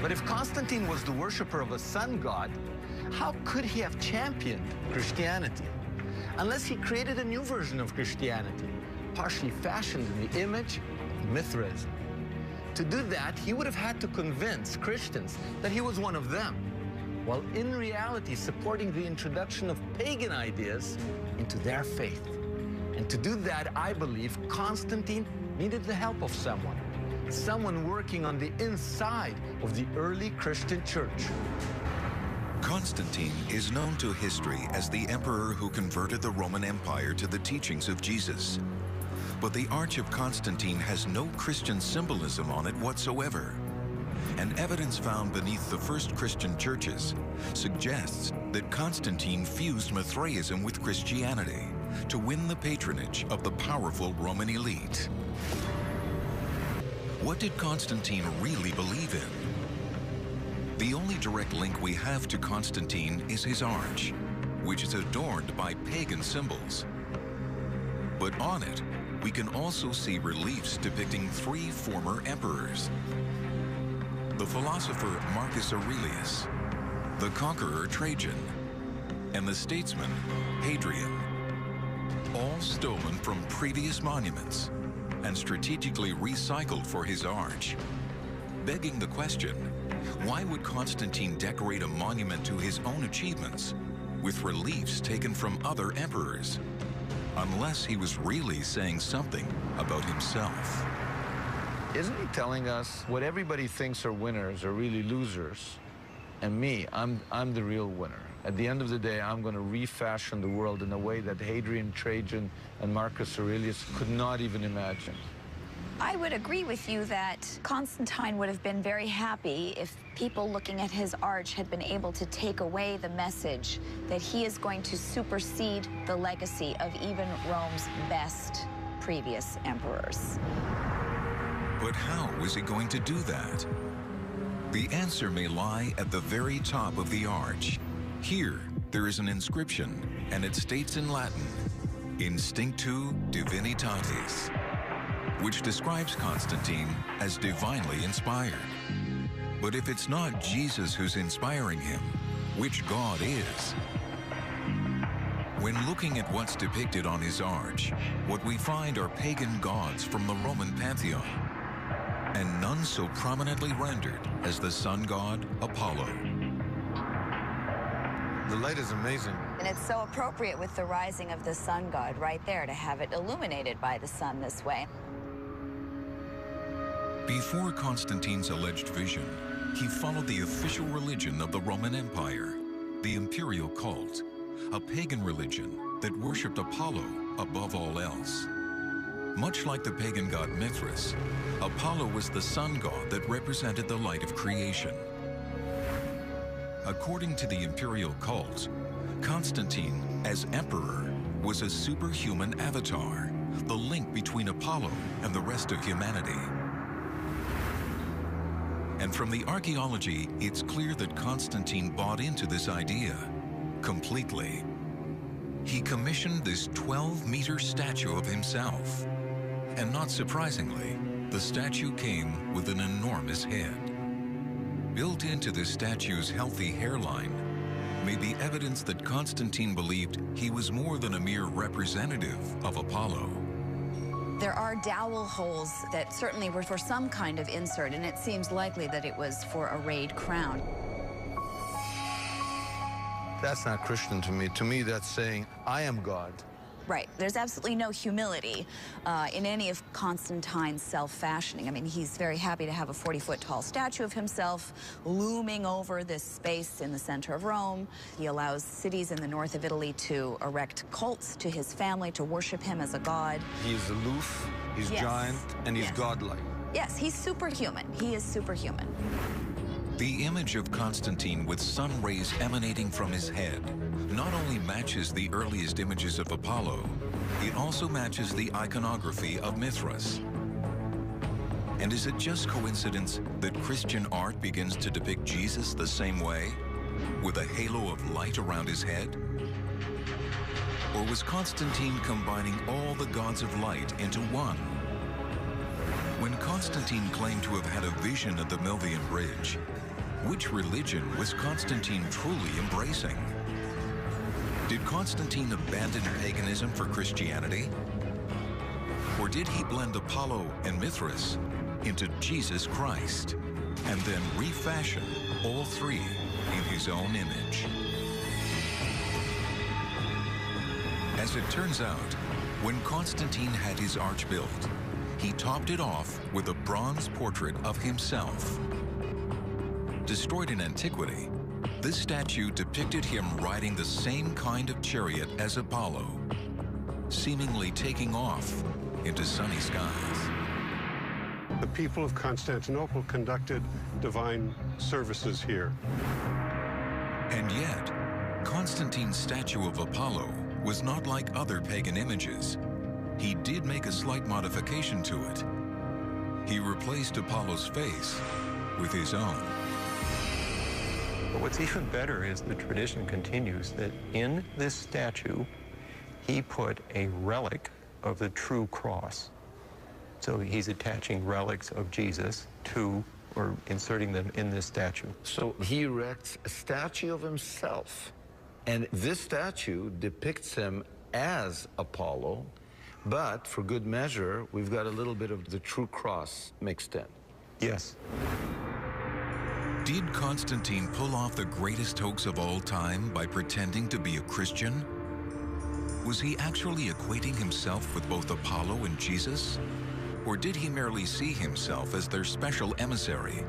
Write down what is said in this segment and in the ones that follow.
But if Constantine was the worshiper of a sun god, how could he have championed Christianity? Unless he created a new version of Christianity, partially fashioned in the image of Mithraism. To do that, he would have had to convince Christians that he was one of them, while in reality supporting the introduction of pagan ideas into their faith. And to do that, I believe Constantine needed the help of someone working on the inside of the early Christian church. Constantine is known to history as the emperor who converted the Roman Empire to the teachings of Jesus. But the Arch of Constantine has no Christian symbolism on it whatsoever. And evidence found beneath the first Christian churches suggests that Constantine fused Mithraism with Christianity to win the patronage of the powerful Roman elite. What did Constantine really believe in? The only direct link we have to Constantine is his arch, which is adorned by pagan symbols. But on it, we can also see reliefs depicting 3 former emperors: the philosopher Marcus Aurelius, the conqueror Trajan, and the statesman Hadrian, all stolen from previous monuments and strategically recycled for his arch. Begging the question, why would Constantine decorate a monument to his own achievements with reliefs taken from other emperors? Unless he was really saying something about himself. Isn't he telling us what everybody thinks are winners are really losers? And me, I'm the real winner. At the end of the day, I'm going to refashion the world in a way that Hadrian, Trajan, and Marcus Aurelius could not even imagine. I would agree with you that Constantine would have been very happy if people looking at his arch had been able to take away the message that he is going to supersede the legacy of even Rome's best previous emperors. But how was he going to do that? The answer may lie at the very top of the arch. Here, there is an inscription, and it states in Latin, Instinctu Divinitatis, which describes Constantine as divinely inspired. But if it's not Jesus who's inspiring him, which God is? When looking at what's depicted on his arch, what we find are pagan gods from the Roman pantheon, and none so prominently rendered as the sun god Apollo. The light is amazing. And it's so appropriate with the rising of the sun god right there to have it illuminated by the sun this way. Before Constantine's alleged vision, he followed the official religion of the Roman Empire, the imperial cult, a pagan religion that worshipped Apollo above all else. Much like the pagan god Mithras, Apollo was the sun god that represented the light of creation. According to the imperial cult, Constantine, as emperor, was a superhuman avatar, the link between Apollo and the rest of humanity. And from the archaeology, it's clear that Constantine bought into this idea completely. He commissioned this 12-meter statue of himself. And not surprisingly, the statue came with an enormous head. Built into the statue's healthy hairline may be evidence that Constantine believed he was more than a mere representative of Apollo. There are dowel holes that certainly were for some kind of insert, and it seems likely that it was for a rayed crown. That's not Christian to me. To me, that's saying, I am God. Right. There's absolutely no humility in any of Constantine's self-fashioning. I mean, he's very happy to have a 40-foot-tall statue of himself looming over this space in the center of Rome. He allows cities in the north of Italy to erect cults to his family, to worship him as a god. He's aloof, he's giant, and he's godlike. Yes, he's superhuman. He is superhuman. The image of Constantine with sun rays emanating from his head not only matches the earliest images of Apollo, it also matches the iconography of Mithras. And is it just coincidence that Christian art begins to depict Jesus the same way, with a halo of light around his head? Or was Constantine combining all the gods of light into one? When Constantine claimed to have had a vision at the Milvian Bridge, which religion was Constantine truly embracing? Did Constantine abandon paganism for Christianity? Or did he blend Apollo and Mithras into Jesus Christ and then refashion all three in his own image? As it turns out, when Constantine had his arch built, he topped it off with a bronze portrait of himself. Destroyed in antiquity, this statue depicted him riding the same kind of chariot as Apollo, seemingly taking off into sunny skies. The people of Constantinople conducted divine services here. And yet, Constantine's statue of Apollo was not like other pagan images. He did make a slight modification to it. He replaced Apollo's face with his own. But what's even better is the tradition continues that in this statue, he put a relic of the true cross. So he's attaching relics of Jesus to, or inserting them in this statue. So he erects a statue of himself, and this statue depicts him as Apollo, but for good measure, we've got a little bit of the true cross mixed in. Yes. Did Constantine pull off the greatest hoax of all time by pretending to be a Christian? Was he actually equating himself with both Apollo and Jesus? Or did he merely see himself as their special emissary?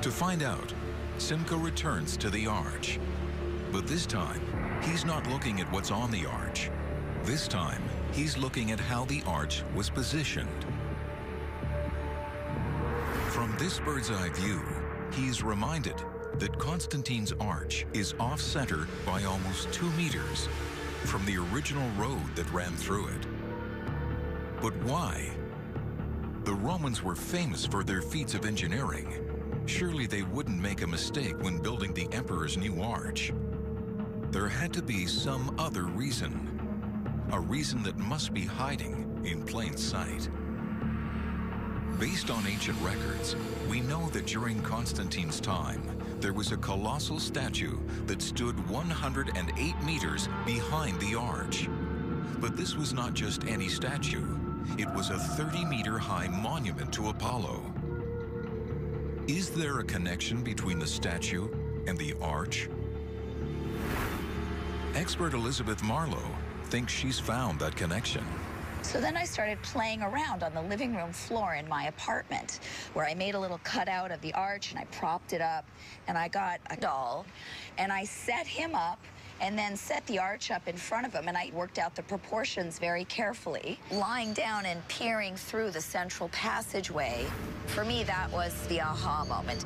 To find out, Simca returns to the arch. But this time, he's not looking at what's on the arch. This time, he's looking at how the arch was positioned. From this bird's-eye view, he's reminded that Constantine's arch is off-center by almost 2 meters from the original road that ran through it. But why? The Romans were famous for their feats of engineering. Surely they wouldn't make a mistake when building the emperor's new arch. There had to be some other reason. A reason that must be hiding in plain sight. Based on ancient records, we know that during Constantine's time, there was a colossal statue that stood 108 meters behind the arch. But this was not just any statue. It was a 30-meter-high monument to Apollo. Is there a connection between the statue and the arch? Expert Elizabeth Marlowe thinks she's found that connection. So then I started playing around on the living room floor in my apartment, where I made a little cutout of the arch and I propped it up, and I got a doll and I set him up and then set the arch up in front of him, and I worked out the proportions very carefully. Lying down and peering through the central passageway, for me that was the aha moment.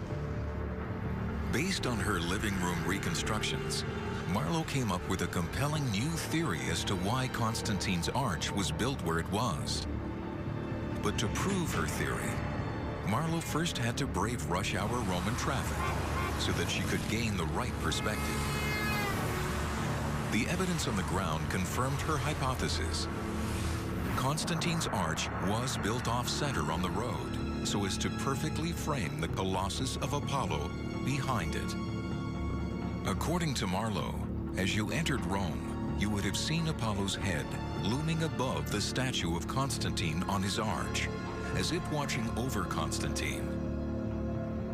Based on her living room reconstructions, Marlowe came up with a compelling new theory as to why Constantine's arch was built where it was. But to prove her theory, Marlowe first had to brave rush hour Roman traffic so that she could gain the right perspective. The evidence on the ground confirmed her hypothesis. Constantine's arch was built off-center on the road so as to perfectly frame the Colossus of Apollo behind it. According to Marlowe, as you entered Rome, you would have seen Apollo's head looming above the statue of Constantine on his arch, as if watching over Constantine.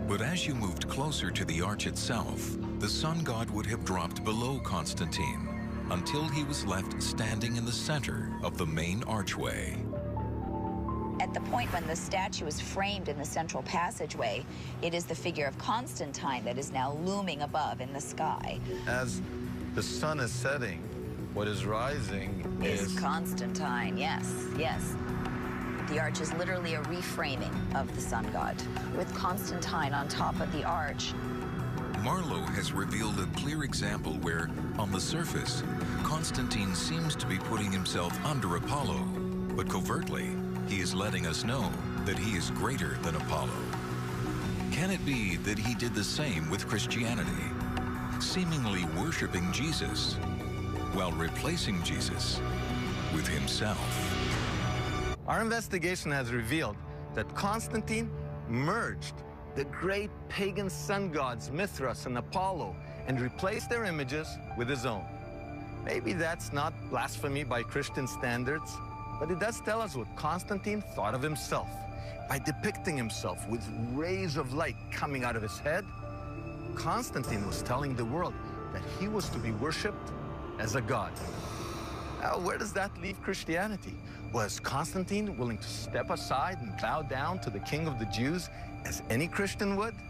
But as you moved closer to the arch itself, the sun god would have dropped below Constantine until he was left standing in the center of the main archway. At the point when the statue is framed in the central passageway, it is the figure of Constantine that is now looming above in the sky. As the sun is setting, what is rising is Constantine, yes, yes. The arch is literally a reframing of the sun god, with Constantine on top of the arch. Marlowe has revealed a clear example where, on the surface, Constantine seems to be putting himself under Apollo, but covertly, he is letting us know that he is greater than Apollo. Can it be that he did the same with Christianity, seemingly worshiping Jesus, while replacing Jesus with himself? Our investigation has revealed that Constantine merged the great pagan sun gods Mithras and Apollo and replaced their images with his own. Maybe that's not blasphemy by Christian standards, but it does tell us what Constantine thought of himself. By depicting himself with rays of light coming out of his head, Constantine was telling the world that he was to be worshipped as a god. Now, where does that leave Christianity? Was Constantine willing to step aside and bow down to the King of the Jews as any Christian would?